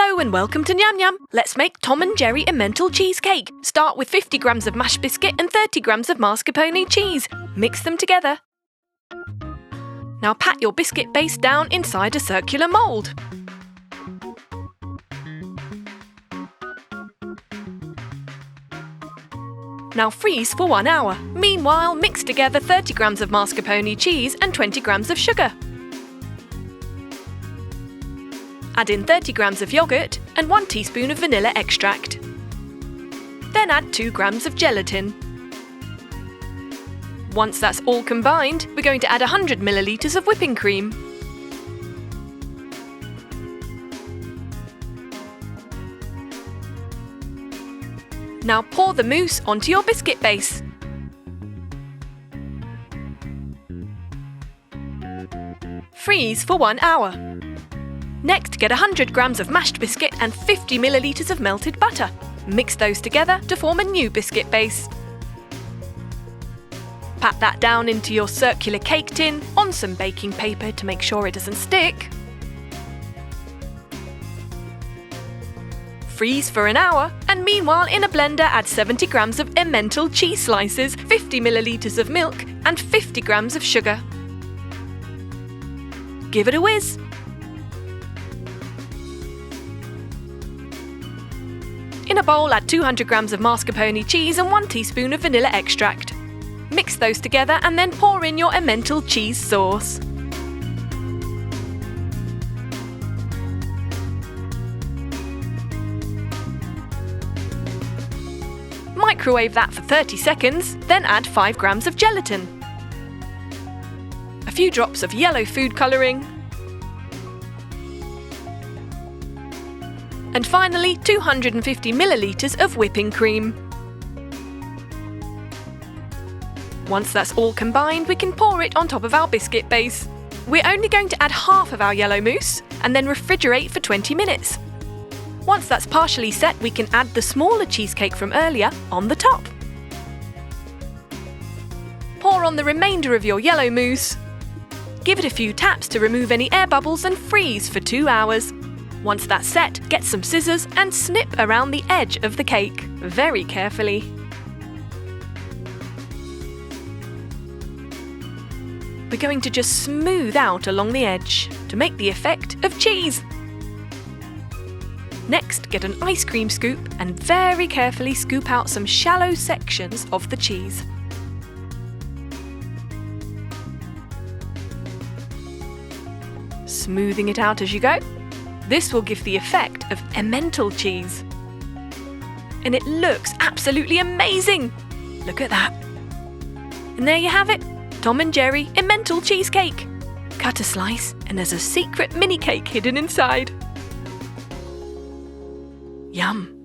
Hello and welcome to Nyam Nyam. Let's make Tom and Jerry Emmental Cheesecake. Start with 50 grams of mashed biscuit and 30 grams of mascarpone cheese. Mix them together. Now pat your biscuit base down inside a circular mould. Now freeze for 1 hour. Meanwhile, mix together 30 grams of mascarpone cheese and 20 grams of sugar. Add in 30 grams of yoghurt and 1 teaspoon of vanilla extract. Then add 2 grams of gelatin. Once that's all combined, we're going to add 100 millilitres of whipping cream. Now pour the mousse onto your biscuit base. Freeze for 1 hour. Next, get 100 grams of mashed biscuit and 50 millilitres of melted butter. Mix those together to form a new biscuit base. Pat that down into your circular cake tin on some baking paper to make sure it doesn't stick. Freeze for an hour, and meanwhile in a blender add 70 grams of Emmental cheese slices, 50 millilitres of milk and 50 grams of sugar. Give it a whiz. In a bowl, add 200 grams of mascarpone cheese and 1 teaspoon of vanilla extract. Mix those together and then pour in your Emmental cheese sauce. Microwave that for 30 seconds, then add 5 grams of gelatin, a few drops of yellow food colouring, and finally 250 millilitres of whipping cream. Once that's all combined, we can pour it on top of our biscuit base. We're only going to add half of our yellow mousse and then refrigerate for 20 minutes. Once that's partially set, we can add the smaller cheesecake from earlier on the top. Pour on the remainder of your yellow mousse. Give it a few taps to remove any air bubbles and freeze for 2 hours. Once that's set, get some scissors and snip around the edge of the cake, very carefully. We're going to just smooth out along the edge to make the effect of cheese. Next, get an ice cream scoop and very carefully scoop out some shallow sections of the cheese. Smoothing it out as you go. This will give the effect of Emmental cheese. And it looks absolutely amazing! Look at that! And there you have it, Tom and Jerry Emmental Cheesecake. Cut a slice and there's a secret mini cake hidden inside. Yum!